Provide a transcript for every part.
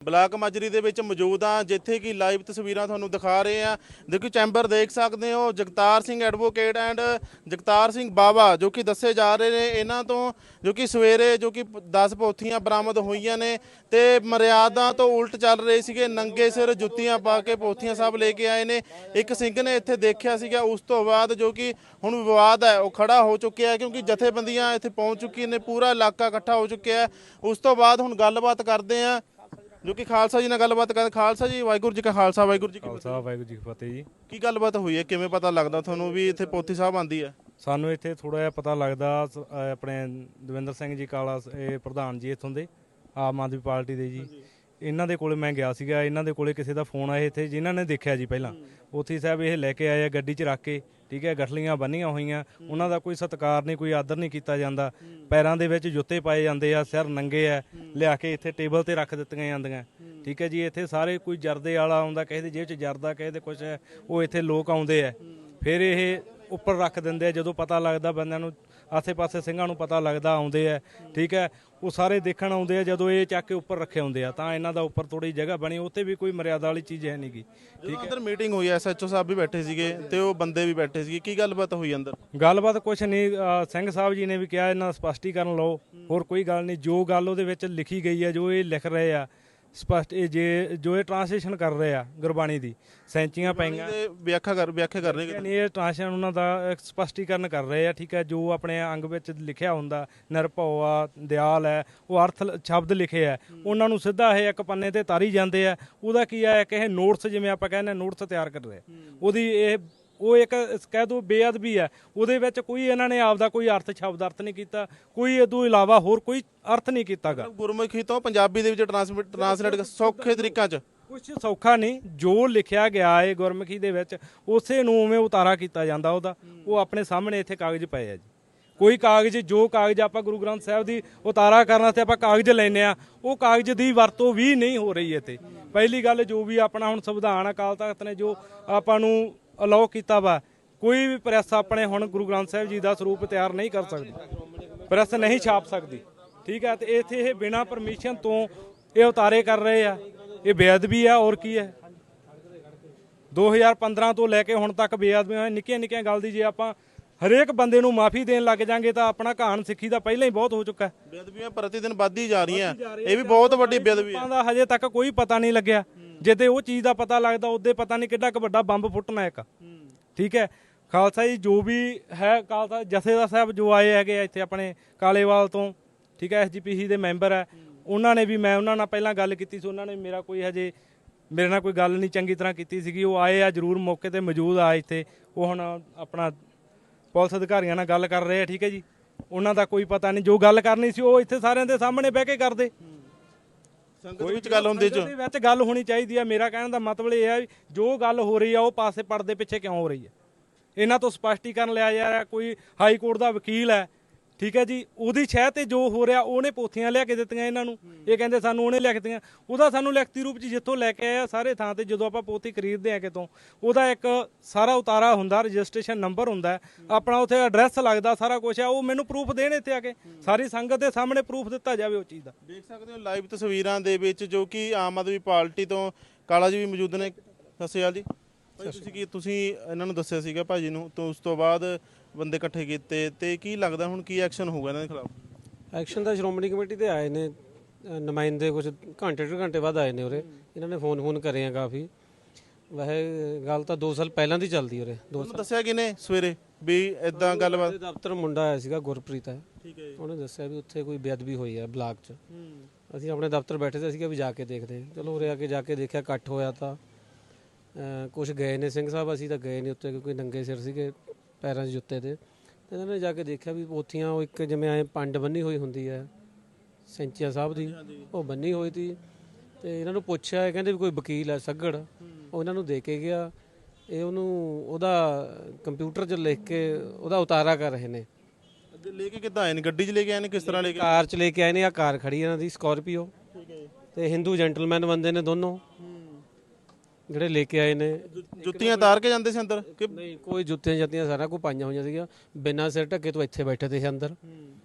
Block Majri ਦੇ ਵਿੱਚ ਮੌਜੂਦ ਹਾਂ ਜਿੱਥੇ ਕਿ ਲਾਈਵ ਤਸਵੀਰਾਂ ਤੁਹਾਨੂੰ ਦਿਖਾ ਰਹੇ ਆ। ਦੇਖੋ ਚੈਂਬਰ ਦੇਖ ਸਕਦੇ ਹੋ, ਜਗਤਾਰ ਸਿੰਘ ਐਡਵੋਕੇਟ ਐਂਡ ਜਗਤਾਰ ਸਿੰਘ ਬਾਵਾ ਜੋ ਕਿ ਦੱਸੇ ਜਾ ਰਹੇ ਨੇ ਇਹਨਾਂ ਤੋਂ, ਜੋ ਕਿ ਸਵੇਰੇ ਜੋ ਕਿ 10 ਪੋਥੀਆਂ ਬਰਾਮਦ ਹੋਈਆਂ ਨੇ ਤੇ ਮਰਿਆਦਾ ਤੋਂ ਉਲਟ ਚੱਲ ਰਹੇ ਸੀਗੇ, ਨੰਗੇ ਸਿਰ ਜੁੱਤੀਆਂ ਪਾ ਕੇ ਪੋਥੀਆਂ ਸਾਹਿਬ ਲੈ ਕੇ ਆਏ ਨੇ। ਇੱਕ ਸਿੰਘ ਨੇ ਇੱਥੇ ਦੇਖਿਆ ਸੀਗਾ, ਉਸ ਤੋਂ ਬਾਅਦ ਜੋ ਕਿ ਹੁਣ ਵਿਵਾਦ ਹੈ ਉਹ ਖੜਾ ਹੋ ਚੁੱਕਿਆ ਕਿਉਂਕਿ ਜਥੇਬੰਦੀਆਂ ਇੱਥੇ ਪਹੁੰਚ ਚੁੱਕੀਆਂ ਨੇ, ਪੂਰਾ ਇਲਾਕਾ ਇਕੱਠਾ ਹੋ ਚੁੱਕਿਆ। ਉਸ ਤੋਂ ਬਾਅਦ ਹੁਣ ਗੱਲਬਾਤ ਕਰਦੇ ਆ ਜੋ कि खालसा जी ਨਾਲ ਗੱਲਬਾਤ ਕਰਦੇ। ਖਾਲਸਾ ਜੀ, ਵਾਹਿਗੁਰੂ ਜੀ ਕਾ ਖਾਲਸਾ, ਵਾਹਿਗੁਰੂ ਜੀ ਕੀ ਫਤਿਹ। ਵਾਹਿਗੁਰੂ ਜੀ ਕੀ ਫਤਿਹ ਜੀ। ਕੀ ਗੱਲਬਾਤ ਹੋਈ ਹੈ, ਕਿਵੇਂ ਪਤਾ ਲੱਗਦਾ ਤੁਹਾਨੂੰ ਵੀ ਇੱਥੇ ਪੋਥੀ ਸਾਹਿਬ ਆਂਦੀ ਹੈ? ਸਾਨੂੰ ਇੱਥੇ ਥੋੜਾ ਜਿਹਾ ਪਤਾ ਲੱਗਦਾ, ਆਪਣੇ ਦਵਿੰਦਰ ਸਿੰਘ ਜੀ ਕਾਲਾ ਇਹ ਪ੍ਰਧਾਨ ਜੀ ਇੱਥੋਂ ਦੇ ਆਮ ਆਦਮੀ ਪਾਰਟੀ ਦੇ ਜੀ, ਇਹਨਾਂ ਦੇ ਕੋਲੇ ਮੈਂ ਗਿਆ ਸੀਗਾ। ਇਹਨਾਂ ਦੇ ਕੋਲੇ ਕਿਸੇ ਦਾ ਫੋਨ ਆਇਆ ਇੱਥੇ, ਜਿਨ੍ਹਾਂ ਨੇ ਦੇਖਿਆ ਜੀ ਪਹਿਲਾਂ ਪੋਥੀ ਸਾਹਿਬ ਇਹ ਲੈ ਕੇ ਆਏ ਆ ਗੱਡੀ 'ਚ ਰੱਖ ਕੇ, ਠੀਕ ਹੈ, ਗਠਲੀਆਂ ਬੰਨੀਆਂ ਹੋਈਆਂ, ਉਹਨਾਂ ਦਾ ਕੋਈ ਸਤਿਕਾਰ ਨਹੀਂ, ਕੋਈ ਆਦਰ ਨਹੀਂ ਕੀਤਾ ਜਾਂਦਾ, ਪੈਰਾਂ ਦੇ ਵਿੱਚ ਜੁੱਤੇ ਪਾਏ ਜਾਂਦੇ ਆ, ਸਿਰ ਨੰਗੇ ਆ, ਲਿਆ ਕੇ ਇੱਥੇ ਟੇਬਲ ਤੇ ਰੱਖ ਦਿੱਤੀਆਂ ਜਾਂਦੀਆਂ, ਠੀਕ ਹੈ ਜੀ। ਇੱਥੇ ਸਾਰੇ ਕੋਈ ਜਰਦੇ ਵਾਲਾ ਆਉਂਦਾ, ਕਿਸੇ ਦੀ ਜੇਬ 'ਚ ਜਰਦਾ, ਕਿਸੇ ਦੇ ਕੁਛ ਹੈ, ਉਹ ਇੱਥੇ ਲੋਕ ਆਉਂਦੇ ਆ, ਫਿਰ ਇਹ ਉੱਪਰ ਰੱਖ ਦਿੰਦੇ ਆ। ਜਦੋਂ ਪਤਾ ਲੱਗਦਾ ਬੰਦਿਆਂ ਨੂੰ, ਆਸੇ ਪਾਸੇ ਸਿੰਘਾਂ ਨੂੰ ਪਤਾ ਲੱਗਦਾ, ਆਉਂਦੇ ਆ, ਠੀਕ ਹੈ, ਉਹ ਸਾਰੇ ਦੇਖਣ ਆਉਂਦੇ ਆ। ਜਦੋਂ ਇਹ ਚੱਕ ਕੇ ਉੱਪਰ ਰੱਖੇ ਹੁੰਦੇ ਆ ਤਾਂ ਇਹਨਾਂ ਦਾ ਉੱਪਰ ਥੋੜੀ ਜਗ੍ਹਾ ਬਣੀ, ਉੱਥੇ ਵੀ ਕੋਈ ਮਰਿਆਦਾ ਵਾਲੀ ਚੀਜ਼ ਹੈ ਨਹੀਂ ਗੀ, ਠੀਕ ਹੈ। ਅੰਦਰ ਮੀਟਿੰਗ ਹੋਈ, SHO ਸਾਹਿਬ ਵੀ ਬੈਠੇ ਸੀਗੇ ਤੇ ਉਹ ਬੰਦੇ ਵੀ ਬੈਠੇ ਸੀਗੇ, ਕੀ ਗੱਲਬਾਤ ਹੋਈ ਅੰਦਰ? ਗੱਲਬਾਤ ਕੁਛ ਨਹੀਂ, ਸਿੰਘ ਸਾਹਿਬ ਜੀ ਨੇ ਵੀ ਕਿਹਾ ਇਹਨਾਂ ਸਪਸ਼ਟੀਕਰਨ ਲਓ, ਹੋਰ ਕੋਈ ਗੱਲ ਨਹੀਂ। ਜੋ ਗੱਲ ਉਹਦੇ ਵਿੱਚ ਲਿਖੀ ਗਈ ਹੈ, ਜੋ ਇਹ ਲਿਖ ਰਹੇ ਆ ਸਪਸ਼ਟ, ਇਹ ਜੋ ਇਹ ਟ੍ਰਾਂਸਲੇਸ਼ਨ ਕਰ ਰਹੇ ਆ ਗੁਰਬਾਣੀ ਦੀ, ਸੈਂਚੀਆਂ ਪਈਆਂ ਵਿਆਖਿਆ ਕਰ ਰਹੇ ਨੇ, ਇਹ ਟ੍ਰਾਂਸਲੇਸ਼ਨ ਉਹਨਾਂ ਦਾ ਸਪਸ਼ਟੀਕਰਨ ਕਰ ਰਹੇ ਆ, ਠੀਕ ਹੈ। ਜੋ ਆਪਣੇ ਅੰਗ ਵਿੱਚ ਲਿਖਿਆ ਹੁੰਦਾ, ਨਿਰਭਉ ਆ, ਦਿਆਲ ਹੈ, ਉਹ ਅਰਥ ਸ਼ਬਦ ਲਿਖੇ ਆ, ਉਹਨਾਂ ਨੂੰ ਸਿੱਧਾ ਇਹ ਇੱਕ ਪੰਨੇ ਤੇ ਤਾਰੀ ਜਾਂਦੇ ਆ। ਉਹਦਾ ਕੀ ਆ, ਇੱਕ ਇਹ ਨੋਟਸ, ਜਿਵੇਂ ਆਪਾਂ ਕਹਿੰਦੇ ਨੋਟਸ ਤਿਆਰ ਕਰ ਰਹੇ, ਉਹਦੀ ਉਹ ਇੱਕ ਕਹਿ ਦੋ ਬੇਅਦਬੀ ਹੈ। ਉਹਦੇ ਵਿੱਚ ਕੋਈ ਇਹਨਾਂ ਨੇ ਆਪਦਾ ਕੋਈ ਅਰਥ ਸ਼ਬਦ ਅਰਥ ਨਹੀਂ ਕੀਤਾ, ਕੋਈ ਇਹ ਤੋਂ ਇਲਾਵਾ ਹੋਰ ਕੋਈ ਅਰਥ ਨਹੀਂ ਕੀਤਾਗਾ। ਗੁਰਮੁਖੀ ਤੋਂ ਪੰਜਾਬੀ ਦੇ ਵਿੱਚ ਟ੍ਰਾਂਸਲੇਟ ਸੌਖੇ ਤਰੀਕਾਂ 'ਚ ਕੁਛ ਸੌਖਾ ਨਹੀਂ, ਜੋ ਲਿਖਿਆ ਗਿਆ ਹੈ ਗੁਰਮੁਖੀ ਦੇ ਵਿੱਚ ਉਸੇ ਨੂੰ ਉਵੇਂ ਉਤਾਰਾ ਕੀਤਾ ਜਾਂਦਾ ਉਹਦਾ। ਉਹ ਆਪਣੇ ਸਾਹਮਣੇ ਇੱਥੇ ਕਾਗਜ਼ ਪਏ ਆ ਜੀ। ਕੋਈ ਕਾਗਜ਼, ਜੋ ਕਾਗਜ਼ ਆਪਾਂ ਗੁਰੂ ਗ੍ਰੰਥ ਸਾਹਿਬ ਦੀ ਉਤਾਰਾ ਕਰਨ ਵਾਸਤੇ ਆਪਾਂ ਕਾਗਜ਼ ਲੈਂਦੇ ਆ, ਉਹ ਕਾਗਜ਼ ਦੀ ਵਰਤੋਂ ਵੀ ਨਹੀਂ ਹੋ ਰਹੀ ਇੱਥੇ। ਪਹਿਲੀ ਗੱਲ, ਜੋ ਵੀ ਆਪਣਾ ਹੁਣ ਸੰਵਿਧਾਨ ਅਕਾਲ ਤਖਤ ਨੇ ਜੋ ਆਪਾਂ ਨੂੰ ਅਲਾਓ ਕੀਤਾ ਵਾ, ਕੋਈ ਵੀ ਪ੍ਰੈਸ ਆਪਣੇ ਹੁਣ ਗੁਰੂ ਗ੍ਰੰਥ ਸਾਹਿਬ ਜੀ ਦਾ ਸਰੂਪ ਤਿਆਰ ਨਹੀਂ ਕਰ ਸਕਦੀ, ਪ੍ਰੈਸ ਨਹੀਂ ਛਾਪ ਸਕਦੀ, ਠੀਕ ਹੈ। ਤੇ ਇੱਥੇ ਇਹ ਬਿਨਾਂ ਪਰਮਿਸ਼ਨ ਤੋਂ ਇਹ ਉਤਾਰੇ ਕਰ ਰਹੇ ਆ, ਇਹ ਬੇਅਦਬੀ ਆ, ਹੋਰ ਕੀ ਹੈ। 2015 ਤੋਂ ਲੈ ਕੇ ਹੁਣ ਤੱਕ ਬੇਅਦਬੀਆਂ, ਨਿੱਕੀਆਂ ਨਿੱਕੀਆਂ ਗੱਲ ਦੀ ਜੇ ਆਪਾਂ ਹਰੇਕ ਬੰਦੇ ਨੂੰ ਮਾਫੀ ਦੇਣ ਲੱਗ ਜਾਾਂਗੇ ਤਾਂ ਆਪਣਾ ਕਹਾਣ ਸਿੱਖੀ ਦਾ ਪਹਿਲਾਂ ਹੀ ਬਹੁਤ ਹੋ ਚੁੱਕਾ ਹੈ। ਬੇਅਦਬੀਆਂ ਪ੍ਰਤੀ ਦਿਨ ਵੱਧਦੀ ਜਾ ਰਹੀਆਂ, ਇਹ ਵੀ ਬਹੁਤ ਵੱਡੀ ਬੇਅਦਬੀ ਹੈ। ਦਾ ਹਜੇ ਤੱਕ ਕੋਈ ਪਤਾ ਨਹੀਂ ਲੱਗਿਆ, ਜਿੱਦੇ ਉਹ ਚੀਜ਼ ਦਾ ਪਤਾ ਲੱਗਦਾ ਉਹਦੇ ਪਤਾ ਨਹੀਂ ਕਿੱਡਾ ਕੁ ਵੱਡਾ ਬੰਬ ਫੁੱਟਣਾ ਇੱਕ, ਠੀਕ ਹੈ। ਖਾਲਸਾ ਜੀ ਜੋ ਵੀ ਹੈ, ਖਾਲਸਾ ਜਥੇਦਾਰ ਸਾਹਿਬ ਜੋ ਆਏ ਹੈਗੇ ਇੱਥੇ ਆਪਣੇ ਕਾਲੇਵਾਲ ਤੋਂ, ਠੀਕ ਹੈ, SGPC ਦੇ ਮੈਂਬਰ ਹੈ, ਉਹਨਾਂ ਨੇ ਵੀ, ਮੈਂ ਉਹਨਾਂ ਨਾਲ ਪਹਿਲਾਂ ਗੱਲ ਕੀਤੀ ਸੀ, ਉਹਨਾਂ ਨੇ ਮੇਰਾ ਕੋਈ ਹਜੇ ਮੇਰੇ ਨਾਲ ਕੋਈ ਗੱਲ ਨਹੀਂ ਚੰਗੀ ਤਰ੍ਹਾਂ ਕੀਤੀ ਸੀਗੀ। ਉਹ ਆਏ ਆ, ਜ਼ਰੂਰ ਮੌਕੇ ਤੇ ਮੌਜੂਦ ਆ ਇੱਥੇ, ਉਹ ਹੁਣ ਆਪਣਾ ਪੁਲਿਸ ਅਧਿਕਾਰੀਆਂ ਨਾਲ ਗੱਲ ਕਰ ਰਹੇ ਆ, ਠੀਕ ਹੈ ਜੀ। ਉਹਨਾਂ ਦਾ ਕੋਈ ਪਤਾ ਨਹੀਂ, ਜੋ ਗੱਲ ਕਰਨੀ ਸੀ ਉਹ ਇੱਥੇ ਸਾਰਿਆਂ ਦੇ ਸਾਹਮਣੇ ਬਹਿ ਕੇ ਕਰਦੇ। ਸੰਗਤ ਵਿੱਚ ਗੱਲ ਹੁੰਦੀ, ਸੰਗਤ ਦੇ ਵਿੱਚ ਗੱਲ ਹੋਣੀ ਚਾਹੀਦੀ ਹੈ। ਮੇਰਾ ਕਹਿਣ ਦਾ ਮਤਲਬ ਇਹ ਹੈ, ਜੋ ਗੱਲ ਹੋ ਰਹੀ ਆ ਉਹ ਪਾਸੇ ਪਰਦੇ ਪਿੱਛੇ ਕਿਉਂ ਹੋ ਰਹੀ ਹੈ, ਇਹਨਾਂ ਤੋਂ ਸਪਸ਼ਟੀਕਰਨ ਲਿਆ ਜਾ ਰਿਹਾ। ਕੋਈ ਹਾਈ ਕੋਰਟ ਦਾ ਵਕੀਲ ਹੈ, ਠੀਕ ਹੈ ਜੀ, ਉਹਦੀ ਸ਼ਹਿ ਤੇ ਜੋ ਹੋ ਰਿਹਾ, ਉਹਨੇ ਪੋਥੀਆਂ ਲਿਆ ਕੇ ਦਿੱਤੀਆਂ ਇਹਨਾਂ ਨੂੰ, ਇਹ ਕਹਿੰਦੇ ਸਾਨੂੰ ਉਹਨੇ ਲਿਖ ਦਿੱਤੀਆਂ। ਉਹਦਾ ਸਾਨੂੰ ਲਿਖਤੀ ਰੂਪ 'ਚ ਜਿੱਥੋਂ ਲੈ ਕੇ ਆਇਆ ਸਾਰੇ ਥਾਂ ਤੇ, ਜਦੋਂ ਆਪਾਂ ਪੋਥੀ ਖਰੀਦਦੇ ਆ ਕਿਤੋਂ, ਉਹਦਾ ਇੱਕ ਸਾਰਾ ਉਤਾਰਾ ਹੁੰਦਾ, ਰਜਿਸਟ੍ਰੇਸ਼ਨ ਨੰਬਰ ਹੁੰਦਾ, ਆਪਣਾ ਉੱਥੇ ਐਡਰੈਸ ਲੱਗਦਾ, ਸਾਰਾ ਕੁਝ ਆ। ਉਹ ਮੈਨੂੰ ਪ੍ਰੂਫ ਦੇਣ ਇੱਥੇ ਆ ਕੇ, ਸਾਰੀ ਸੰਗਤ ਦੇ ਸਾਹਮਣੇ ਪ੍ਰੂਫ ਦਿੱਤਾ ਜਾਵੇ ਉਹ ਚੀਜ਼ ਦਾ। ਦੇਖ ਸਕਦੇ ਹੋ ਲਾਈਵ ਤਸਵੀਰਾਂ ਦੇ ਵਿੱਚ ਜੋ ਕਿ ਆਮ ਆਦਮੀ ਪਾਰਟੀ ਤੋਂ ਕਾਲਾ ਜੀ ਵੀ ਮੌਜੂਦ ਨੇ। ਸਤਿ ਸ਼੍ਰੀ ਅਕਾਲ ਜੀ। ਤੁਸੀਂ ਇਹਨਾਂ ਨੂੰ ਦੱਸਿਆ ਸੀਗਾ ਭਾਜੀ ਨੂੰ, ਤੋਂ ਉਸ ਤੋਂ ਬਾਅਦ ਬੰਦੇ ਇਕੱਠੇ ਕੀਤੇ ਤੇ ਕੀ ਲੱਗਦਾ ਹੁਣ ਕੀ ਐਕਸ਼ਨ ਹੋਊਗਾ ਇਹਨਾਂ ਦੇ ਖਿਲਾਫ? ਐਕਸ਼ਨ ਤਾਂ ਸ਼੍ਰੋਮਣੀ ਕਮੇਟੀ ਦੇ ਆਏ ਨੇ ਨੁਮਾਇੰਦੇ, ਕੁਝ ਘੰਟੇ ਡੇਢ ਘੰਟੇ ਬਾਅਦ ਆਏ ਨੇ ਉਰੇ। ਇਹਨਾਂ ਨੇ ਫੋਨ ਕਰੇ ਆ ਕਾਫੀ। ਵੈਸੇ ਗੱਲ ਤਾਂ 2 ਸਾਲ ਪਹਿਲਾਂ ਦੀ ਚੱਲਦੀ ਉਰੇ। ਤੁਹਾਨੂੰ ਦੱਸਿਆ ਕਿਨੇ ਸਵੇਰੇ ਵੀ ਇਦਾਂ ਗੱਲਬਾਤ? ਦਫ਼ਤਰ ਮੁੰਡਾ ਆਇਆ ਸੀਗਾ, ਗੁਰਪ੍ਰੀਤ ਹੈ, ਠੀਕ ਹੈ। ਉਹਨੇ ਦੱਸਿਆ ਵੀ ਉੱਥੇ ਕੋਈ ਬੇਅਦਬੀ ਹੋਈ ਹੈ ਬਲਾਕ 'ਚ। ਅਸੀਂ ਆਪਣੇ ਦਫ਼ਤਰ ਬੈਠੇ ਤੇ ਸੀਗਾ ਵੀ ਜਾ ਕੇ ਦੇਖਦੇ। ਚਲੋ ਉਰੇ ਆ ਕੇ ਜਾ ਕੇ ਦੇਖਿਆ, ਇਕੱਠ ਹੋਇਆ ਤਾਂ ਕੁਝ ਗਏ ਨੇ ਸਿੰਘ ਸਾਹਿਬ, ਅਸੀਂ ਤਾਂ ਗਏ ਨਹੀਂ ਉੱਤੇ ਕਿਉਂਕਿ ਨੰਗੇ ਸਿਰ ਸੀਗੇ, ਪੈਰਾਂ 'ਚ ਜੁੱਤੇ ਤੇ ਇਹਨਾਂ ਨੇ ਜਾ ਕੇ ਦੇਖਿਆ ਵੀ ਪੋਥੀਆਂ ਉਹ ਇੱਕ ਜਿਵੇਂ ਐ ਪੰਡ ਬੰਨੀ ਹੋਈ ਹੁੰਦੀ ਹੈ ਸੈਂਚੀਆਂ ਸਾਹਿਬ ਦੀ, ਉਹ ਬੰਨੀ ਹੋਈ ਸੀ। ਤੇ ਇਹਨਾਂ ਨੂੰ ਪੁੱਛਿਆ, ਇਹ ਕਹਿੰਦੇ ਵੀ ਕੋਈ ਵਕੀਲ ਹੈ ਸੱਗੜ, ਉਹ ਇਹਨਾਂ ਨੂੰ ਦੇ ਕੇ ਗਿਆ। ਇਹ ਉਹਨੂੰ ਉਹਦਾ ਕੰਪਿਊਟਰ 'ਚ ਲਿਖ ਕੇ ਉਹਦਾ ਉਤਾਰਾ ਕਰ ਰਹੇ ਨੇ। ਲੈ ਕੇ ਕਿੱਦਾਂ ਆਏ ਨੇ? ਗੱਡੀ 'ਚ ਲੈ ਕੇ ਆਏ ਨੇ, ਕਿਸ ਤਰ੍ਹਾਂ ਲੈ ਕੇ? ਕਾਰ 'ਚ ਲੈ ਕੇ ਆਏ ਨੇ। ਆ ਕਾਰ ਖੜੀ ਇਹਨਾਂ ਦੀ ਸਕਾਰਪੀਓ, ਤੇ ਹਿੰਦੂ ਜੈਂਟਲਮੈਨ ਬੰਦੇ ਨੇ ਦੋਨੋਂ ਜਿਹੜੇ ਲੈ ਕੇ ਆਏ ਨੇ। ਜੁੱਤੀਆਂ ਤਾਰ ਕੇ ਜਾਂਦੇ ਸੀ ਅੰਦਰ ਕਿ ਨਹੀਂ? ਕੋਈ ਜੁੱਤੀਆਂ ਜੱਤੀਆਂ ਸਾਰਾ ਕੁਝ ਪਾਈਆਂ ਹੋਈਆਂ ਸੀਗੀਆਂ, ਬਿਨਾਂ ਸਿਰ ਢੱਕੇ ਤੋਂ ਇੱਥੇ ਬੈਠੇ ਤੇ ਅੰਦਰ।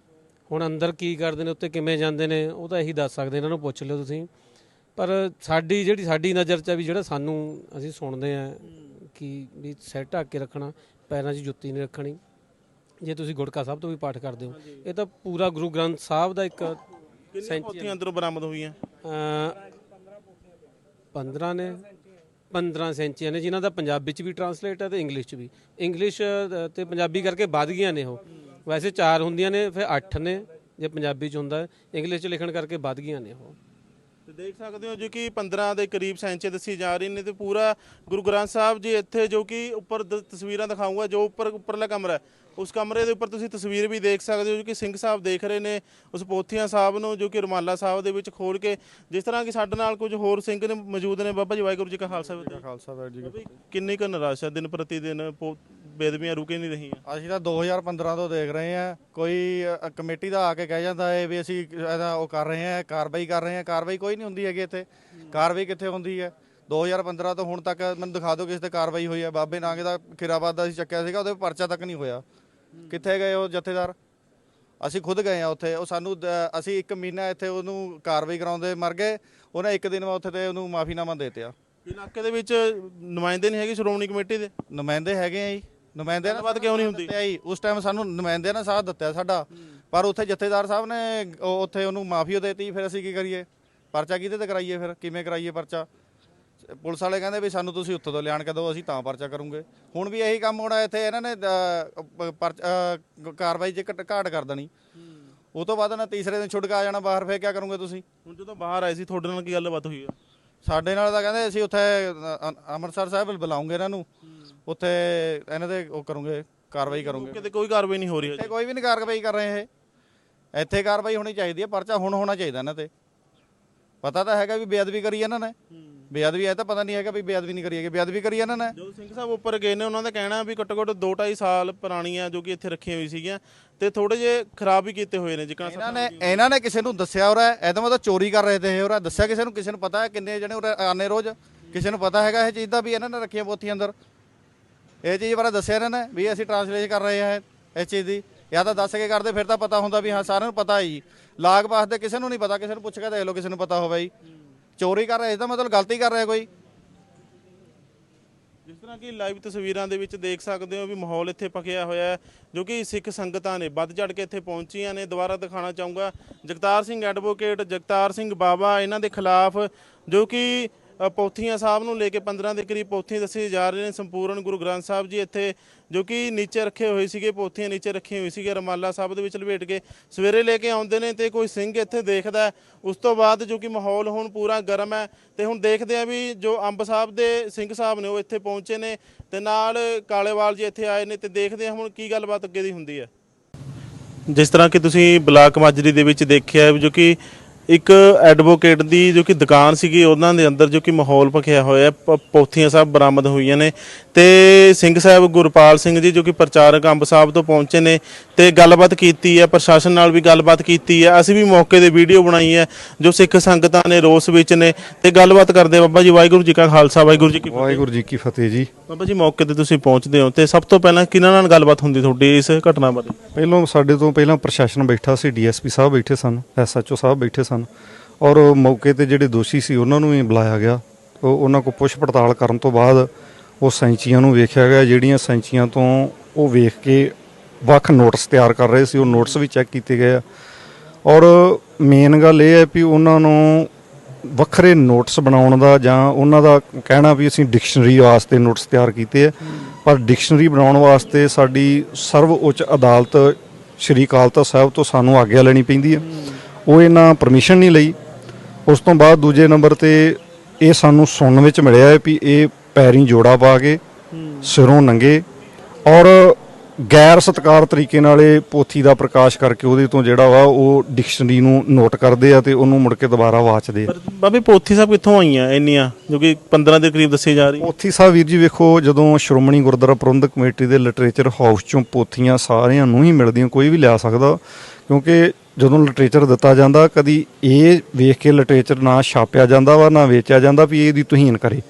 ਹੁਣ ਅੰਦਰ ਕੀ ਕਰਦੇ ਨੇ, ਉੱਤੇ ਕਿਵੇਂ ਜਾਂਦੇ ਨੇ, ਉਹ ਤਾਂ ਇਹੀ ਦੱਸ ਸਕਦੇ, ਇਹਨਾਂ ਨੂੰ ਪੁੱਛ ਲਿਓ ਤੁਸੀਂ। ਪਰ ਸਾਡੀ ਨਜ਼ਰ 'ਚ ਆ ਵੀ ਜਿਹੜਾ ਸਾਨੂੰ ਅਸੀਂ ਸੁਣਦੇ ਆ ਕਿ ਵੀ ਸਿਰ ਢੱਕ ਕੇ ਰੱਖਣਾ, ਪੈਰਾਂ 'ਚ ਜੁੱਤੀ ਨਹੀਂ ਰੱਖਣੀ। ਜੇ ਤੁਸੀਂ ਗੁਟਕਾ ਸਾਹਿਬ ਤੋਂ ਵੀ ਪਾਠ ਕਰਦੇ ਹੋ, ਇਹ ਤਾਂ ਪੂਰਾ ਗੁਰੂ ਗ੍ਰੰਥ ਸਾਹਿਬ ਦਾ ਇੱਕ ਕਿੰਨੀਆਂ ਪੋਥੀਆਂ ਅੰਦਰੋਂ ਬਰਾਮਦ ਹੋਈਆਂ? 15 ਨੇ, 15 ਸੈਂਚੀਆਂ ਨੇ, ਜਿਨ੍ਹਾਂ ਦਾ ਪੰਜਾਬੀ 'ਚ ਵੀ ਟਰਾਂਸਲੇਟ ਹੈ ਤੇ ਇੰਗਲਿਸ਼ 'ਚ ਵੀ। ਇੰਗਲਿਸ਼ ਤੇ ਪੰਜਾਬੀ ਕਰਕੇ ਵੱਧ ਗਈਆਂ ਨੇ ਉਹ, ਵੈਸੇ 4 ਹੁੰਦੀਆਂ ਨੇ, ਫਿਰ 8 ਨੇ ਜੇ ਪੰਜਾਬੀ 'ਚ ਹੁੰਦਾ, ਇੰਗਲਿਸ਼ 'ਚ ਲਿਖਣ ਕਰਕੇ ਵੱਧ ਗਈਆਂ ਨੇ ਉਹ। ਤੇ ਦੇਖ ਸਕਦੇ ਹੋ ਜੀ ਕਿ 15 ਦੇ ਕਰੀਬ ਸੈਂਚੇ ਦੱਸੀ ਜਾ ਰਹੀ ਨੇ ਤੇ ਪੂਰਾ ਗੁਰੂ ਗ੍ਰੰਥ ਸਾਹਿਬ ਜੀ ਇੱਥੇ, ਜੋ ਕਿ ਉੱਪਰ ਤਸਵੀਰਾਂ ਦਿਖਾਊਂਗਾ, ਜੋ ਉੱਪਰਲਾ ਕਮਰਾ ਹੈ ਉਸ ਕਮਰੇ ਦੇ ਉੱਪਰ ਤੁਸੀਂ ਤਸਵੀਰ ਵੀ ਦੇਖ ਸਕਦੇ ਹੋ, ਜੋ ਕਿ ਸਿੰਘ ਸਾਹਿਬ ਦੇਖ ਰਹੇ ਨੇ ਉਸ ਪੋਥੀਆਂ ਸਾਹਿਬ ਨੂੰ, ਜੋ ਕਿ ਰੁਮਾਲਾ ਸਾਹਿਬ ਦੇ ਵਿੱਚ ਖੋਲ ਕੇ। ਜਿਸ ਤਰ੍ਹਾਂ ਕਿ ਸਾਡੇ ਨਾਲ ਕੁਝ ਹੋਰ ਸਿੰਘ ਨੇ ਮੌਜੂਦ ਨੇ। ਬਾਬਾ ਜੀ ਵਾਹਿਗੁਰੂ ਜੀ ਕਾ ਖਾਲਸਾ ਖਾਲਸਾ ਜੀ। ਕਿੰਨੀ ਕੁ ਨਿਰਾਸ਼ ਹੈ ਦਿਨ ਪ੍ਰਤੀ ਦਿਨ, ਬੇਦਬੀਆਂ ਰੁਕੇ ਨਹੀਂ ਰਹੀਆਂ? ਅਸੀਂ ਤਾਂ 2015 ਤੋਂ ਦੇਖ ਰਹੇ ਹਾਂ, ਕੋਈ ਕਮੇਟੀ ਦਾ ਆ ਕੇ ਕਹਿ ਜਾਂਦਾ ਹੈ ਵੀ ਅਸੀਂ ਇਹਦਾ ਉਹ ਕਰ ਰਹੇ ਹਾਂ, ਕਾਰਵਾਈ ਕਰ ਰਹੇ ਹਾਂ। ਕਾਰਵਾਈ ਕੋਈ ਨਹੀਂ ਹੁੰਦੀ ਹੈਗੀ ਇੱਥੇ। ਕਾਰਵਾਈ ਕਿੱਥੇ ਹੁੰਦੀ ਹੈ? 2015 ਤੋਂ ਹੁਣ ਤੱਕ ਮੈਨੂੰ ਦਿਖਾ ਦਿਓ ਕਿਸੇ ਤੇ ਕਾਰਵਾਈ ਹੋਈ ਹੈ। ਬਾਬੇ ਨਾਂਗੇ ਦਾ ਖੀਰਾਬਾਦ ਦਾ ਅਸੀਂ ਚੱਕਿਆ ਸੀਗਾ, ਉਹਦੇ ਪਰਚਾ ਤੱਕ ਨਹੀਂ ਹੋਇਆ। ਕਿੱਥੇ ਗਏ ਉਹ ਜਥੇਦਾਰ? ਅਸੀਂ ਖੁਦ ਗਏ ਆ ਉੱਥੇ, ਉਹ ਸਾਨੂੰ ਅਸੀਂ 1 ਮਹੀਨਾ ਇੱਥੇ ਉਹਨੂੰ ਕਾਰਵਾਈ ਕਰਾਉਂਦੇ ਮਰ ਗਏ। ਉਹਨੇ 1 ਦਿਨ ਉੱਥੇ ਤੇ ਉਹਨੂੰ ਮਾਫੀਨਾਮਾ ਦੇ ਦਿੱਤਾ। ਇਲਾਕੇ ਦੇ ਵਿੱਚ ਨੁਮਾਇੰਦੇ ਨਹੀਂ ਹੈਗੇ ਸ਼੍ਰੋਮਣੀ ਕਮੇਟੀ ਦੇ? ਨੁਮਾਇੰਦੇ ਹੈਗੇ ਆ ਜੀ। ਨੁਮਾਇੰਦੇ ਨਾਲ ਬਾਤ ਕਿਉਂ ਨਹੀਂ ਹੁੰਦੀ ਆਈ? ਉਸ ਟਾਈਮ ਸਾਨੂੰ ਨੁਮਾਇੰਦੇ ਨੇ ਸਾਥ ਦਿੱਤਾ ਸਾਡਾ, ਪਰ ਉੱਥੇ ਜਥੇਦਾਰ ਸਾਹਿਬ ਨੇ ਉੱਥੇ ਉਹਨੂੰ ਮਾਫੀ ਦੇਤੀ। ਫਿਰ ਅਸੀਂ ਕੀ ਕਰੀਏ? ਪਰਚਾ ਕਿਹਦੇ ਤੇ ਕਰਾਈਏ? ਫਿਰ ਕਿਵੇਂ ਕਰਾਈਏ ਪਰਚਾ? ਪੁਲਿਸ ਵਾਲੇ ਕਹਿੰਦੇ ਵੀ ਸਾਨੂੰ ਤੁਸੀਂ ਉੱਥੋਂ ਤੋਂ ਲਿਆਣ ਕੇ ਦਿਓ, ਅਸੀਂ ਤਾਂ ਪਰਚਾ ਕਰੂੰਗੇ। ਹੁਣ ਵੀ ਇਹੀ ਕੰਮ ਹੋਣਾ ਇੱਥੇ। ਇਹਨਾਂ ਨੇ ਕਾਰਵਾਈ 'ਚ ਘਾਟ ਕਰ ਦੇਣੀ, ਉਹ ਤੋਂ ਬਾਅਦ ਨਾ ਤੀਸਰੇ ਦਿਨ ਛੁੱਟ ਕੇ ਆ ਜਾਣਾ ਬਾਹਰ। ਫਿਰ ਕਿਆ ਕਰੋਗੇ ਤੁਸੀਂ? ਹੁਣ ਜਦੋਂ ਬਾਹਰ ਆਏ ਸੀ ਤੁਹਾਡੇ ਨਾਲ ਕੀ ਗੱਲਬਾਤ ਹੋਈ ਆ? ਸਾਡੇ ਨਾਲ ਤਾਂ ਕਹਿੰਦੇ ਅਸੀਂ ਉੱਥੇ ਅੰਮ੍ਰਿਤਸਰ ਸਾਹਿਬ ਬੁਲਾਉਂਗੇ ਇਹਨਾਂ ਨੂੰ, ਉੱਥੇ ਇਹਨਾਂ ਦੇ ਉਹ ਕਰੂੰਗੇ, ਕਾਰਵਾਈ ਕਰੂੰਗੇ। ਕਿਤੇ ਕੋਈ ਕਾਰਵਾਈ ਨਹੀਂ ਹੋ ਰਹੀ ਇੱਥੇ ਕੋਈ ਵੀ ਨਹੀਂ ਕਾਰਵਾਈ ਕਰ ਰਹੇ ਇਹ। ਇੱਥੇ ਕਾਰਵਾਈ ਹੋਣੀ ਚਾਹੀਦੀ ਹੈ, ਪਰਚਾ ਹੁਣ ਹੋਣਾ ਚਾਹੀਦਾ ਇਹਨਾਂ ਤੇ। ਪਤਾ ਤਾਂ ਹੈਗਾ ਵੀ ਬੇਅਦਬੀ ਕਰੀ ਇਹਨਾਂ ਨੇ, ਬੇਅਦਬੀ ਹੈ ਤਾਂ ਪਤਾ ਨਹੀਂ ਹੈਗਾ ਵੀ ਬੇਅਦਬੀ ਨਹੀਂ ਕਰੀ ਹੈਗੀ। ਬੇਅਦਬੀ ਕਰੀ ਇਹਨਾਂ ਨੇ। ਜਦੋਂ ਸਿੰਘ ਸਾਹਿਬ ਉੱਪਰ ਗਏ ਨੇ, ਉਹਨਾਂ ਦਾ ਕਹਿਣਾ ਵੀ ਘੱਟੋ ਘੱਟ 2-2.5 ਸਾਲ ਪੁਰਾਣੀਆਂ ਜੋ ਕਿ ਇੱਥੇ ਰੱਖੀਆਂ ਹੋਈ ਸੀਗੀਆਂ ਤੇ ਥੋੜੇ ਜਿਹੇ ਖਰਾਬ ਵੀ ਕੀਤੇ ਹੋਏ ਨੇ। ਜਿਕਣਾ ਇਹਨਾਂ ਨੇ ਕਿਸੇ ਨੂੰ ਦੱਸਿਆ ਉਰਾ ਇਹਦਾ ਮਤਲਬ ਚੋਰੀ ਕਰ ਰਹੇ ਤੇ ਇਹ ਉਰਾ ਦੱਸਿਆ ਕਿਸੇ ਨੂੰ? ਕਿਸੇ ਨੂੰ ਪਤਾ ਹੈ ਕਿੰਨੇ ਜਣੇ ਉਰੇ ਆਨੇ ਰੋਜ਼? ਕਿਸੇ ਨੂੰ ਪਤਾ ਹੈਗਾ ਇਹ ਚੀਜ਼ ਦਾ ਵੀ ਇਹਨਾਂ ਨੇ ਰੱਖੀਆਂ ਪੋਥੀਆਂ ਅੰਦਰ? ਇਹ ਚੀਜ਼ ਬਾਰੇ ਦੱਸਿਆ ਇਹਨਾਂ ਨੇ ਵੀ ਅਸੀਂ ਟਰਾਂਸਲੇਟ ਕਰ ਰਹੇ ਹਾਂ ਇਸ ਚੀਜ਼ ਦੀ? ਜਾਂ ਤਾਂ ਦੱਸ ਕੇ ਕਰਦੇ, ਫਿਰ ਤਾਂ ਪਤਾ ਹੁੰਦਾ ਵੀ ਹਾਂ ਸਾਰਿਆਂ ਨੂੰ ਪਤਾ ਹੈ ਜੀ। ਲਾਗ ਪਾਸ ਦੇ ਕਿਸੇ ਨੂੰ ਨਹੀਂ ਪਤਾ, ਕਿਸੇ ਨੂੰ ਪੁੱਛ ਕੇ ਦੇਖ ਲਓ ਕਿਸੇ ਨੂੰ ਪਤਾ ਹੋਵੇ ਜੀ। ਚੋਰੀ ਕਰ ਰਹੇ ਇਹਦਾ ਮਤਲਬ ਗਲਤੀ ਕਰ ਰਿਹਾ ਕੋਈ। ਜਿਸ ਤਰ੍ਹਾਂ ਕਿ ਲਾਈਵ ਤਸਵੀਰਾਂ ਦੇ ਵਿੱਚ ਦੇਖ ਸਕਦੇ ਹੋ ਵੀ ਮਾਹੌਲ ਇੱਥੇ ਪੱਕਿਆ ਹੋਇਆ ਹੈ, ਜੋ ਕਿ ਸਿੱਖ ਸੰਗਤਾਂ ਨੇ ਵੱਧ ਚੜ ਕੇ ਇੱਥੇ ਪਹੁੰਚੀਆਂ ਨੇ। ਦੁਬਾਰਾ ਦਿਖਾਉਣਾ ਚਾਹੂੰਗਾ ਜਗਤਾਰ ਸਿੰਘ ਐਡਵੋਕੇਟ, ਜਗਤਾਰ ਸਿੰਘ ਬਾਵਾ, ਇਹਨਾਂ ਦੇ ਖਿਲਾਫ ਜੋ ਕਿ ਪੋਥੀਆਂ ਸਾਹਿਬ ਨੂੰ ਲੈ ਕੇ 15 ਦੇ ਕਰੀਬ ਪੋਥੀਆਂ ਦੱਸੇ ਜਾ ਰਹੇ ਨੇ। ਸੰਪੂਰਨ ਗੁਰੂ ਗ੍ਰੰਥ ਸਾਹਿਬ ਜੀ ਇੱਥੇ ਜੋ ਕਿ ਨੀਚੇ ਰੱਖੇ ਹੋਏ ਸੀਗੇ, ਪੋਥੀਆਂ ਨੀਚੇ ਰੱਖੀਆਂ ਹੋਈ ਸੀਗੀਆਂ, ਰਮਾਲਾ ਸਾਹਿਬ ਦੇ ਵਿੱਚ ਲਪੇਟ ਕੇ ਸਵੇਰੇ ਲੈ ਕੇ ਆਉਂਦੇ ਨੇ ਤੇ ਕੋਈ ਸਿੰਘ ਇੱਥੇ ਦੇਖਦਾ। ਉਸ ਤੋਂ ਬਾਅਦ ਜੋ ਕਿ ਮਾਹੌਲ ਹੁਣ ਪੂਰਾ ਗਰਮ ਹੈ ਤੇ ਹੁਣ ਦੇਖਦੇ ਆ ਵੀ ਜੋ ਅੰਬ ਸਾਹਿਬ ਦੇ ਸਿੰਘ ਸਾਹਿਬ ਨੇ ਉਹ ਇੱਥੇ ਪਹੁੰਚੇ ਨੇ ਤੇ ਨਾਲ ਕਾਲੇਵਾਲ ਜੀ ਇੱਥੇ ਆਏ ਨੇ ਤੇ ਦੇਖਦੇ ਆ ਹੁਣ ਕੀ ਗੱਲਬਾਤ ਅੱਗੇ ਦੀ ਹੁੰਦੀ ਹੈ। ਜਿਸ ਤਰ੍ਹਾਂ ਕਿ ਤੁਸੀਂ ਬਲਾਕ ਮਾਜਰੀ ਦੇ ਵਿੱਚ ਦੇਖਿਆ ਜੋ ਕਿ ਇੱਕ ਐਡਵੋਕੇਟ ਦੀ ਜੋ ਕਿ ਦੁਕਾਨ ਸੀਗੀ, ਉਹਨਾਂ ਦੇ ਅੰਦਰ ਜੋ ਕਿ ਮਾਹੌਲ ਭਖਿਆ ਹੋਇਆ, ਪੋਥੀਆਂ ਸਾਹਿਬ ਬਰਾਮਦ ਹੋਈਆਂ ਨੇ ਤੇ ਸਿੰਘ ਸਾਹਿਬ ਗੁਰਪਾਲ ਸਿੰਘ ਜੀ ਜੋ ਕਿ ਪ੍ਰਚਾਰਕ ਅੰਬ ਸਾਹਿਬ ਤੋਂ ਪਹੁੰਚੇ ਨੇ ਤੇ ਗੱਲਬਾਤ ਕੀਤੀ ਹੈ, ਪ੍ਰਸ਼ਾਸਨ ਨਾਲ ਵੀ ਗੱਲਬਾਤ ਕੀਤੀ ਹੈ। ਅਸੀਂ ਵੀ ਮੌਕੇ ਦੇ ਵੀਡੀਓ ਬਣਾਈ ਹੈ, ਜੋ ਸਿੱਖ ਸੰਗਤਾਂ ਨੇ ਰੋਸ ਵਿੱਚ ਨੇ ਤੇ ਗੱਲਬਾਤ ਕਰਦੇ। ਬਾਬਾ ਜੀ ਵਾਹਿਗੁਰੂ ਜੀ ਕਾ ਖਾਲਸਾ, ਵਾਹਿਗੁਰੂ ਜੀ ਕੀ ਫਤਿਹ। ਵਾਹਿਗੁਰੂ ਜੀ ਕੀ ਫਤਿਹ ਜੀ। ਬਾਬਾ ਜੀ ਮੌਕੇ ਤੇ ਤੁਸੀਂ ਪਹੁੰਚਦੇ ਹੋ ਤੇ ਸਭ ਤੋਂ ਪਹਿਲਾਂ ਕਿਹਨਾਂ ਨਾਲ ਗੱਲਬਾਤ ਹੁੰਦੀ ਤੁਹਾਡੀ ਇਸ ਘਟਨਾ ਬਾਰੇ? ਸਾਡੇ ਤੋਂ ਪਹਿਲਾਂ ਪ੍ਰਸ਼ਾਸਨ ਬੈਠਾ ਸੀ, ਡੀਐਸਪੀ ਸਾਹਿਬ ਬੈਠੇ ਸਨ, ਐਸਐਚਓ ਸਾਹਿਬ ਬੈਠੇ ਸਨ ਔਰ ਮੌਕੇ ਤੇ ਜਿਹੜੇ ਦੋਸ਼ੀ ਸੀ ਉਹਨਾਂ ਨੂੰ ਵੀ ਬੁਲਾਇਆ ਗਿਆ। ਉਹਨਾਂ ਕੋਲ ਪੁੱਛ ਪੜਤਾਲ ਕਰਨ ਤੋਂ ਬਾਅਦ ਉਹ ਸੈਂਚੀਆਂ ਨੂੰ ਵੇਖਿਆ ਗਿਆ। ਜਿਹੜੀਆਂ ਸੈਂਚੀਆਂ ਤੋਂ ਉਹ ਵੇਖ ਕੇ ਵੱਖ ਨੋਟਿਸ ਤਿਆਰ ਕਰ ਰਹੇ ਸੀ, ਉਹ ਨੋਟਿਸ ਵੀ ਚੈੱਕ ਕੀਤੇ ਗਏ ਆ ਔਰ ਮੇਨ ਗੱਲ ਇਹ ਹੈ ਵੀ ਉਹਨਾਂ ਨੂੰ ਵੱਖਰੇ ਨੋਟਿਸ ਬਣਾਉਣ ਦਾ ਜਾਂ ਉਹਨਾਂ ਦਾ ਕਹਿਣਾ ਵੀ ਅਸੀਂ ਡਿਕਸ਼ਨਰੀ ਵਾਸਤੇ ਨੋਟਿਸ ਤਿਆਰ ਕੀਤੇ ਆ, ਪਰ ਡਿਕਸ਼ਨਰੀ ਬਣਾਉਣ ਵਾਸਤੇ ਸਾਡੀ ਸਰਵ ਉੱਚ ਅਦਾਲਤ ਸ਼੍ਰੀ ਅਕਾਲ ਤਖ਼ਤ ਸਾਹਿਬ ਤੋਂ ਸਾਨੂੰ ਆਗਿਆ ਲੈਣੀ ਪੈਂਦੀ ਹੈ। ਉਹ ਇਹਨਾਂ ਪਰਮਿਸ਼ਨ ਨਹੀਂ ਲਈ। ਉਸ ਤੋਂ ਬਾਅਦ ਦੂਜੇ ਨੰਬਰ ਤੇ ਇਹ ਸਾਨੂੰ ਸੁਣਨ ਵਿੱਚ ਮਿਲਿਆ ਹੈ ਵੀ ਇਹ ਪੈਰੀਂ ਜੋੜਾ ਪਾ ਕੇ ਸਿਰੋਂ ਨੰਗੇ ਔਰ ਗੈਰ ਸਤਿਕਾਰ ਤਰੀਕੇ ਨਾਲ ਇਹ ਪੋਥੀ ਦਾ ਪ੍ਰਕਾਸ਼ ਕਰਕੇ ਉਹਦੇ ਤੋਂ ਜਿਹੜਾ ਵਾ ਉਹ ਡਿਕਸ਼ਨਰੀ ਨੂੰ ਨੋਟ ਕਰਦੇ ਆ ਤੇ ਉਹਨੂੰ ਮੁੜ ਕੇ ਦੁਬਾਰਾ ਵਾਚਦੇ ਆ। ਬਾਬੇ ਪੋਥੀ ਸਾਹਿਬ ਕਿੱਥੋਂ ਆਈਆਂ ਇੰਨੀਆਂ ਜੋ ਕਿ 15 ਦੇ ਕਰੀਬ ਦੱਸੀ ਜਾ ਰਹੀ? ਪੋਥੀ ਸਾਹਿਬ ਵੀਰ ਜੀ ਵੇਖੋ, ਜਦੋਂ ਸ਼੍ਰੋਮਣੀ ਗੁਰਦੁਆਰਾ ਪ੍ਰਬੰਧਕ ਕਮੇਟੀ ਦੇ ਲਿਟਰੇਚਰ ਹਾਊਸ ਚੋਂ ਪੋਥੀਆਂ ਸਾਰਿਆਂ ਨੂੰ ਹੀ ਮਿਲਦੀਆਂ, ਕੋਈ ਵੀ ਲਿਆ ਸਕਦਾ, ਕਿਉਂਕਿ ਜਦੋਂ ਲਿਟਰੇਚਰ ਦਿੱਤਾ ਜਾਂਦਾ ਕਦੀ ਇਹ ਵੇਖ ਕੇ ਲਿਟਰੇਚਰ ਨਾ ਛਾਪਿਆ ਜਾਂਦਾ ਵਾ ਨਾ ਵੇਚਿਆ ਜਾਂਦਾ ਵੀ ਇਹਦੀ ਤੋਹੀਨ ਕਰੇ।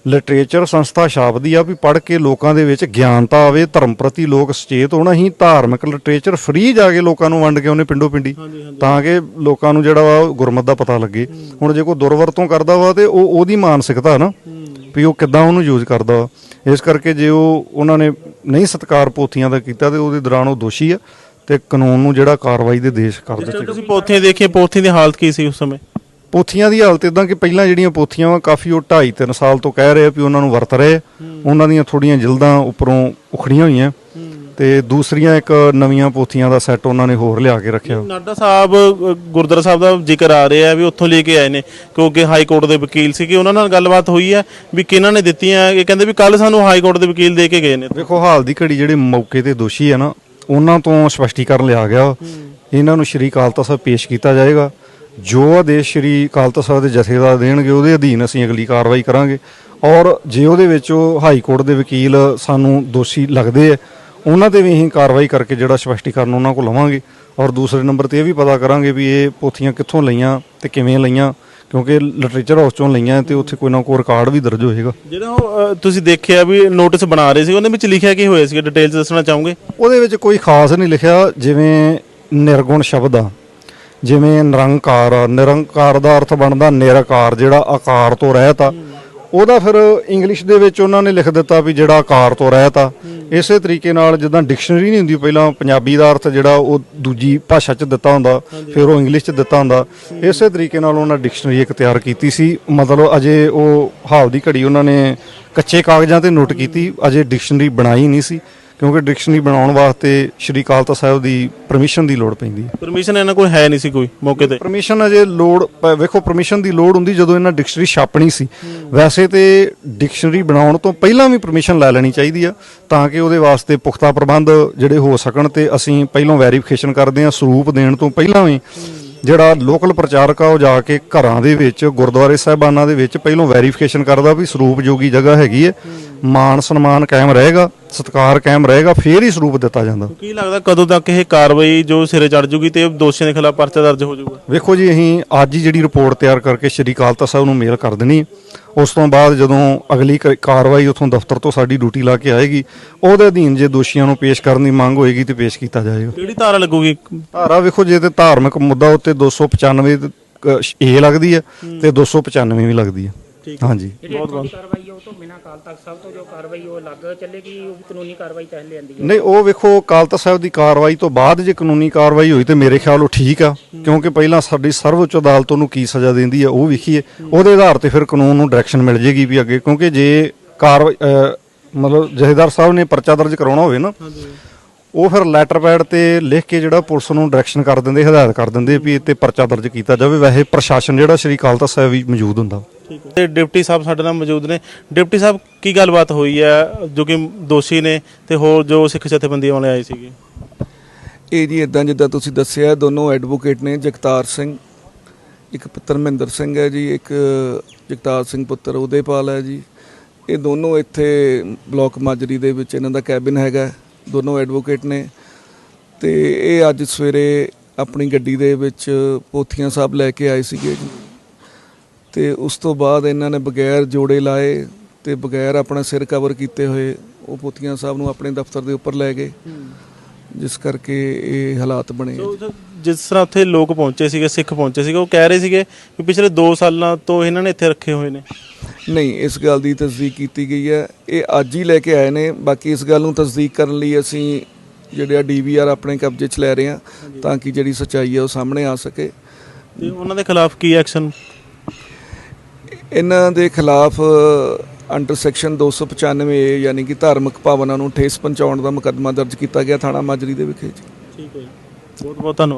ਲਿਟਰੇਚਰ ਸੰਸਥਾ ਛਾਪਦੀ ਆ ਵੀ ਪੜ੍ਹ ਕੇ ਲੋਕਾਂ ਦੇ ਵਿੱਚ ਗਿਆਨਤਾ ਆਵੇ, ਧਰਮ ਪ੍ਰਤੀ ਲੋਕ ਸੁਚੇਤ ਹੋਣ। ਅਸੀਂ ਧਾਰਮਿਕ ਲਿਟਰੇਚਰ ਫ੍ਰੀ ਜਾ ਕੇ ਲੋਕਾਂ ਨੂੰ ਵੰਡ ਕੇ ਉਹਨੇ ਪਿੰਡੋ ਪਿੰਡੀ, ਤਾਂ ਕਿ ਲੋਕਾਂ ਨੂੰ ਜਿਹੜਾ ਵਾ ਗੁਰਮਤ ਦਾ ਪਤਾ ਲੱਗੇ। ਹੁਣ ਜੇ ਕੋਈ ਦੁਰਵਰਤੋਂ ਕਰਦਾ ਵਾ ਤੇ ਉਹਦੀ ਮਾਨਸਿਕਤਾ ਨਾ ਵੀ ਉਹ ਕਿੱਦਾਂ ਉਹਨੂੰ ਯੂਜ਼ ਕਰਦਾ ਵਾ। ਇਸ ਕਰਕੇ ਜੇ ਉਹਨਾਂ ਨੇ ਨਹੀਂ ਸਤਿਕਾਰ ਪੋਥੀਆਂ ਦਾ ਕੀਤਾ ਤੇ ਉਹਦੇ ਦੌਰਾਨ ਉਹ ਦੋਸ਼ੀ ਆ ਤੇ ਕਾਨੂੰਨ ਨੂੰ ਜਿਹੜਾ ਕਾਰਵਾਈ ਦੇ ਦੇਸ਼ ਕਰ ਦਿੱਤੇ। ਤੁਸੀਂ ਪੋਥੀਆਂ ਦੇਖੀਆਂ, ਪੋਥੀ ਦੀ ਹਾਲਤ ਕੀ ਸੀ ਉਸ ਸਮੇਂ? ਪੋਥੀਆਂ ਦੀ ਹਾਲਤ ਇਦਾਂ ਕਿ ਪਹਿਲਾਂ ਜਿਹੜੀਆਂ ਪੋਥੀਆਂ ਵਾ ਕਾਫੀ ਉਹ 2.5-3 ਸਾਲ ਤੋਂ ਕਹਿ ਰਹੇ ਵੀ ਉਹਨਾਂ ਨੂੰ ਵਰਤ ਰਹੇ, ਉਹਨਾਂ ਦੀਆਂ ਥੋੜੀਆਂ ਜਿਲਦਾਂ ਉੱਪਰੋਂ ਉਖੜੀਆਂ ਹੋਈਆਂ ਤੇ ਦੂਸਰੀਆਂ ਇੱਕ ਨਵੀਆਂ ਪੋਥੀਆਂ ਦਾ ਸੈੱਟ ਉਹਨਾਂ ਨੇ ਹੋਰ ਲਿਆ ਕੇ ਰੱਖਿਆ। ਨਾਡਾ ਸਾਹਿਬ ਗੁਰਦੁਆਰਾ ਸਾਹਿਬ ਦਾ ਜ਼ਿਕਰ ਆ ਰਿਹਾ ਵੀ ਉੱਥੋਂ ਲੈ ਕੇ ਆਏ ਨੇ, ਕਿਉਂਕਿ ਹਾਈ ਕੋਰਟ ਦੇ ਵਕੀਲ ਸੀਗੇ, ਉਹਨਾਂ ਨਾਲ ਗੱਲਬਾਤ ਹੋਈ ਹੈ ਵੀ ਕਿਹਨਾਂ ਨੇ ਦਿੱਤੀਆਂ। ਇਹ ਕਹਿੰਦੇ ਵੀ ਕੱਲ ਸਾਨੂੰ ਹਾਈ ਕੋਰਟ ਦੇ ਵਕੀਲ ਦੇ ਕੇ ਗਏ ਨੇ। ਦੇਖੋ ਹਾਲ ਦੀ ਘੜੀ ਜਿਹੜੇ ਮੌਕੇ ਤੇ ਦੋਸ਼ੀ ਆ ਨਾ ਉਹਨਾਂ ਤੋਂ ਸਪਸ਼ਟੀਕਰਨ ਲਿਆ ਗਿਆ, ਇਹਨਾਂ ਨੂੰ ਸ਼੍ਰੀ ਅਕਾਲ ਤਖ਼ਤ ਸਾਹਿਬ ਪੇਸ਼ ਕੀਤਾ ਜਾਏਗਾ। ਜੋ ਆਦੇਸ਼ ਸ਼੍ਰੀ ਅਕਾਲ ਤਖ਼ਤ ਸਾਹਿਬ ਦੇ ਜਥੇਦਾਰ ਦੇਣਗੇ ਉਹਦੇ ਅਧੀਨ ਅਸੀਂ ਅਗਲੀ ਕਾਰਵਾਈ ਕਰਾਂਗੇ। ਔਰ ਜੇ ਉਹਦੇ ਵਿੱਚ ਉਹ ਹਾਈ ਕੋਰਟ ਦੇ ਵਕੀਲ ਸਾਨੂੰ ਦੋਸ਼ੀ ਲੱਗਦੇ ਆ ਉਹਨਾਂ ਤੇ ਵੀ ਅਸੀਂ ਕਾਰਵਾਈ ਕਰਕੇ ਜਿਹੜਾ ਸਪਸ਼ਟੀਕਰਨ ਉਹਨਾਂ ਕੋਲ ਲਵਾਂਗੇ। ਔਰ ਦੂਸਰੇ ਨੰਬਰ ਤੇ ਇਹ ਵੀ ਪਤਾ ਕਰਾਂਗੇ ਵੀ ਇਹ ਪੋਥੀਆਂ ਕਿੱਥੋਂ ਲਈਆਂ ਤੇ ਕਿਵੇਂ ਲਈਆਂ, ਕਿਉਂਕਿ ਲਿਟਰੇਚਰ ਹਾਊਸ ਚੋਂ ਲਈਆਂ ਤੇ ਉੱਥੇ ਕੋਈ ਨਾ ਕੋਈ ਰਿਕਾਰਡ ਵੀ ਦਰਜ ਹੋਏਗਾ। ਜਿਹੜਾ ਉਹ ਤੁਸੀਂ ਦੇਖਿਆ ਵੀ ਨੋਟਿਸ ਬਣਾ ਰਹੇ ਸੀ, ਉਹਦੇ ਵਿੱਚ ਲਿਖਿਆ ਕੀ ਹੋਇਆ ਸੀ, ਡਿਟੇਲਸ ਦੱਸਣਾ ਚਾਹੋਗੇ? ਉਹਦੇ ਵਿੱਚ ਕੋਈ ਖਾਸ ਨਹੀਂ ਲਿਖਿਆ। ਜਿਵੇਂ ਨਿਰਗੁਣ ਸ਼ਬਦ ਆ, ਜਿਵੇਂ ਨਿਰੰਕਾਰ ਆ, ਨਿਰੰਕਾਰ ਦਾ ਅਰਥ ਬਣਦਾ ਨਿਰਾਕਾਰ, ਜਿਹੜਾ ਆਕਾਰ ਤੋਂ ਰਹਿਤ ਆ। ਉਹਦਾ ਫਿਰ ਇੰਗਲਿਸ਼ ਦੇ ਵਿੱਚ ਉਹਨਾਂ ਨੇ ਲਿਖ ਦਿੱਤਾ ਵੀ ਜਿਹੜਾ ਆਕਾਰ ਤੋਂ ਰਹਿਤ ਆ। ਇਸੇ ਤਰੀਕੇ ਨਾਲ ਜਿੱਦਾਂ ਡਿਕਸ਼ਨਰੀ ਨਹੀਂ ਹੁੰਦੀ, ਪਹਿਲਾਂ ਪੰਜਾਬੀ ਦਾ ਅਰਥ ਜਿਹੜਾ ਉਹ ਦੂਜੀ ਭਾਸ਼ਾ 'ਚ ਦਿੱਤਾ ਹੁੰਦਾ, ਫਿਰ ਉਹ ਇੰਗਲਿਸ਼ 'ਚ ਦਿੱਤਾ ਹੁੰਦਾ। ਇਸੇ ਤਰੀਕੇ ਨਾਲ ਉਹਨਾਂ ਡਿਕਸ਼ਨਰੀ ਇੱਕ ਤਿਆਰ ਕੀਤੀ ਸੀ। ਮਤਲਬ ਅਜੇ ਉਹ ਹਾਲ ਦੀ ਘੜੀ ਉਹਨਾਂ ਨੇ ਕੱਚੇ ਕਾਗਜ਼ਾਂ ਤੇ ਨੋਟ ਕੀਤੀ, ਅਜੇ ਡਿਕਸ਼ਨਰੀ ਬਣਾਈ ਨਹੀਂ ਸੀ, ਕਿਉਂਕਿ ਡਿਕਸ਼ਨਰੀ ਬਣਾਉਣ ਵਾਸਤੇ ਸ਼੍ਰੀ ਅਕਾਲ ਤਖ਼ਤ ਸਾਹਿਬ ਦੀ ਪਰਮਿਸ਼ਨ ਦੀ ਲੋੜ ਪੈਂਦੀ ਹੈ। ਪਰਮਿਸ਼ਨ ਇਹਨਾਂ ਕੋਲ ਹੈ ਨਹੀਂ ਸੀ ਕੋਈ ਮੌਕੇ ਤੇ? ਪਰਮਿਸ਼ਨ ਅਜੇ ਵੇਖੋ ਪਰਮਿਸ਼ਨ ਦੀ ਲੋੜ ਹੁੰਦੀ ਜਦੋਂ ਇਹਨਾਂ ਡਿਕਸ਼ਨਰੀ ਛਾਪਣੀ ਸੀ। ਵੈਸੇ ਤੇ ਡਿਕਸ਼ਨਰੀ ਬਣਾਉਣ ਤੋਂ ਪਹਿਲਾਂ ਵੀ ਪਰਮਿਸ਼ਨ ਲੈ ਲੈਣੀ ਚਾਹੀਦੀ ਆ, ਤਾਂ ਕਿ ਉਹਦੇ ਵਾਸਤੇ ਪੁਖਤਾ ਪ੍ਰਬੰਧ ਜਿਹੜੇ ਹੋ ਸਕਣ। ਤੇ ਅਸੀਂ ਪਹਿਲਾਂ ਵੈਰੀਫਿਕੇਸ਼ਨ ਕਰਦੇ ਹਾਂ, ਸਰੂਪ ਦੇਣ ਤੋਂ ਪਹਿਲਾਂ ਵੀ ਜਿਹੜਾ ਲੋਕਲ ਪ੍ਰਚਾਰਕ ਆ ਉਹ ਜਾ ਕੇ ਘਰਾਂ ਦੇ ਵਿੱਚ, ਗੁਰਦੁਆਰੇ ਸਾਹਿਬਾਨਾਂ ਦੇ ਵਿੱਚ ਪਹਿਲਾਂ ਵੈਰੀਫਿਕੇਸ਼ਨ ਕਰਦਾ ਵੀ ਸਰੂਪ ਜੋਗੀ ਜਗ੍ਹਾ ਹੈਗੀ ਹੈ, ਮਾਨ ਸਨਮਾਨ ਕਾਇਮ ਰਹੇਗਾ, ਸਤਿਕਾਰ ਕਾਇਮ ਰਹੇਗਾ, ਫੇਰ ਹੀ ਸਰੂਪ ਦਿੱਤਾ ਜਾਂਦਾ। ਕੀ ਲੱਗਦਾ ਕਦੋਂ ਤੱਕ ਇਹ ਕਾਰਵਾਈ ਜੋ ਸਿਰੇ ਚੜ ਜੂਗੀ ਤੇ ਦੋਸ਼ੀਆਂ ਦੇ ਖਿਲਾਫ ਪਰਚਾ ਦਰਜ ਹੋ ਜਾਊਗਾ? ਵੇਖੋ ਜੀ, ਅਸੀਂ ਅੱਜ ਹੀ ਜਿਹੜੀ ਰਿਪੋਰਟ ਤਿਆਰ ਕਰਕੇ ਸ਼੍ਰੀ ਅਕਾਲ ਤਖ਼ਤ ਸਾਹਿਬ ਨੂੰ ਮੇਲ ਕਰ ਦੇਣੀ। ਉਸ ਤੋਂ ਬਾਅਦ ਜਦੋਂ ਅਗਲੀ ਕਾਰਵਾਈ ਉੱਥੋਂ ਦਫ਼ਤਰ ਤੋਂ ਸਾਡੀ ਡਿਊਟੀ ਲਾ ਕੇ ਆਏਗੀ, ਉਹਦੇ ਅਧੀਨ ਜੇ ਦੋਸ਼ੀਆਂ ਨੂੰ ਪੇਸ਼ ਕਰਨ ਦੀ ਮੰਗ ਹੋਏਗੀ ਤੇ ਪੇਸ਼ ਕੀਤਾ ਜਾਏਗਾ। ਕਿਹੜੀ ਧਾਰਾ ਲੱਗੂਗੀ? ਧਾਰਾ ਵੇਖੋ, ਜੇ ਤੇ ਧਾਰਮਿਕ ਮੁੱਦਾ ਉੱਤੇ 295 ਏ ਲੱਗਦੀ ਹੈ ਤੇ 295 ਵੀ ਲੱਗਦੀ ਹੈ। ਹਾਂਜੀ, ਬਹੁਤ ਬਹੁਤ ਕਾਰਵਾਈ ਉਹ ਤੋਂ ਬਿਨਾਂ ਅਕਾਲ ਤਖ਼ਤ ਸਾਹਿਬ ਤੋਂ ਜੋ ਕਾਰਵਾਈ ਉਹ ਅਲੱਗ ਚੱਲੇਗੀ, ਉਹ ਕਾਨੂੰਨੀ ਕਾਰਵਾਈ ਤਾਂ ਹਲੇ ਆਂਦੀ ਹੈ? ਨਹੀਂ, ਉਹ ਵੇਖੋ ਅਕਾਲ ਤਖ਼ਤ ਸਾਹਿਬ ਦੀ ਕਾਰਵਾਈ ਤੋਂ ਬਾਅਦ ਜੇ ਕਾਨੂੰਨੀ ਕਾਰਵਾਈ ਹੋਈ ਤੇ ਮੇਰੇ ਖਿਆਲ ਉਹ ਠੀਕ ਆ, ਕਿਉਂਕਿ ਪਹਿਲਾਂ ਸਾਡੀ ਸਰਵਉੱਚ ਅਦਾਲਤ ਨੂੰ ਕੀ ਸਜ਼ਾ ਦਿੰਦੀ ਹੈ ਉਹ ਵੇਖੀਏ, ਉਹਦੇ ਆਧਾਰ ਤੇ ਫਿਰ ਕਾਨੂੰਨ ਨੂੰ ਡਾਇਰੈਕਸ਼ਨ ਮਿਲ ਜੇਗੀ ਵੀ ਅੱਗੇ। ਕਿਉਂਕਿ ਜੇ ਕਾਰਵਾਈ ਮਤਲਬ ਜਥੇਦਾਰ ਸਾਹਿਬ ਨੇ ਪਰਚਾ ਦਰਜ ਕਰਾਉਣਾ ਹੋਵੇ ਨਾ, ਉਹ ਫਿਰ ਲੈਟਰ ਪੈਡ ਤੇ ਲਿਖ ਕੇ ਜਿਹੜਾ ਪੁਲਿਸ ਨੂੰ ਡਾਇਰੈਕਸ਼ਨ ਕਰ ਦਿੰਦੇ, ਹਦਾਇਤ ਕਰ ਦਿੰਦੇ ਵੀ ਇੱਥੇ ਪਰਚਾ ਦਰਜ ਕੀਤਾ ਜਾਵੇ। ਵੈਸੇ ਪ੍ਰਸ਼ਾਸਨ ਜਿਹੜਾ ਸ਼੍ਰੀ ਅਕਾਲ ਤਖ਼ਤ ਸਾਹਿਬ ਵੀ ਮੌਜੂਦ ਹੁੰਦਾ। ਤੇ ਡਿਪਟੀ ਸਾਹਿਬ ਸਾਡੇ ਨਾਲ ਮੌਜੂਦ ਨੇ। ਡਿਪਟੀ ਸਾਹਿਬ, ਕੀ ਗੱਲਬਾਤ ਹੋਈ ਹੈ ਜੋ ਕਿ ਦੋਸ਼ੀ ਨੇ ਤੇ ਹੋਰ ਜੋ ਸਿੱਖ ਜਥੇਬੰਦੀਆਂ ਵਾਲੇ ਆਏ ਸੀਗੇ? ਇਹ ਜੀ ਇਦਾਂ ਜਿੱਦਾਂ ਤੁਸੀਂ ਦੱਸਿਆ, ਦੋਨੋਂ ਐਡਵੋਕੇਟ ਨੇ, ਜਗਤਾਰ ਸਿੰਘ, ਇੱਕ ਪੁੱਤਰ ਮਹਿੰਦਰ ਸਿੰਘ ਹੈ ਜੀ, ਇੱਕ ਜਗਤਾਰ ਸਿੰਘ ਪੁੱਤਰ ਉਦੇਪਾਲ ਹੈ ਜੀ। ਇਹ ਦੋਨੋਂ ਇੱਥੇ ਬਲਾਕ ਮਾਜਰੀ ਦੇ ਵਿੱਚ ਇਹਨਾਂ ਦਾ ਕੈਬਿਨ ਹੈਗਾ, ਦੋਨੋਂ ਐਡਵੋਕੇਟ ਨੇ। ਤੇ ਇਹ ਅੱਜ ਸਵੇਰੇ ਆਪਣੀ ਗੱਡੀ ਦੇ ਵਿੱਚ ਪੋਥੀਆਂ ਸਾਹਿਬ ਲੈ ਕੇ ਆਏ ਸੀਗੇ ਜੀ। ਤੇ ਉਸ ਤੋਂ ਬਾਅਦ ਇਹਨਾਂ ਨੇ ਬਗੈਰ ਜੋੜੇ ਲਾਏ ਤੇ ਬਗੈਰ ਆਪਣਾ ਸਿਰ ਕਵਰ ਕੀਤੇ ਹੋਏ ਉਹ ਪੋਥੀਆਂ ਸਾਹਿਬ ਨੂੰ ਆਪਣੇ ਦਫ਼ਤਰ ਦੇ ਉੱਪਰ ਲੈ ਗਏ, ਜਿਸ ਕਰਕੇ ਇਹ ਹਾਲਾਤ ਬਣੇ। ਜਿਸ ਤਰ੍ਹਾਂ ਉੱਥੇ ਲੋਕ ਪਹੁੰਚੇ ਸੀਗੇ, ਸਿੱਖ ਪਹੁੰਚੇ ਸੀਗੇ, ਉਹ ਕਹਿ ਰਹੇ ਸੀਗੇ ਕਿ ਪਿਛਲੇ 2 ਸਾਲਾਂ ਤੋਂ ਇਹਨਾਂ ਨੇ ਇੱਥੇ ਰੱਖੇ ਹੋਏ ਨੇ। ਨਹੀਂ, ਇਸ ਗੱਲ ਦੀ ਤਸਦੀਕ ਕੀਤੀ ਗਈ ਹੈ, ਇਹ ਅੱਜ ਹੀ ਲੈ ਕੇ ਆਏ ਨੇ। ਬਾਕੀ ਇਸ ਗੱਲ ਨੂੰ ਤਸਦੀਕ ਕਰਨ ਲਈ ਅਸੀਂ ਜਿਹੜੇ DVR ਆਪਣੇ ਕਬਜ਼ੇ 'ਚ ਲੈ ਰਹੇ ਹਾਂ, ਤਾਂ ਕਿ ਜਿਹੜੀ ਸੱਚਾਈ ਹੈ ਉਹ ਸਾਹਮਣੇ ਆ ਸਕੇ। ਤੇ ਉਹਨਾਂ ਦੇ ਖਿਲਾਫ ਕੀ ਐਕਸ਼ਨ? ਇਹਨਾਂ ਦੇ ਖਿਲਾਫ ਅੰਡਰ ਸੈਕਸ਼ਨ 295 ਯਾਨੀ ਕਿ ਧਾਰਮਿਕ ਭਾਵਨਾ ਨੂੰ ਠੇਸ ਪਹੁੰਚਾਉਣ ਦਾ ਮੁਕੱਦਮਾ ਦਰਜ ਕੀਤਾ ਗਿਆ ਥਾਣਾ ਮਾਜਰੀ ਦੇ ਵਿਖੇ ਜੀ। ਠੀਕ ਹੈ, ਬਹੁਤ ਬਹੁਤ ਧੰਨਵਾਦ।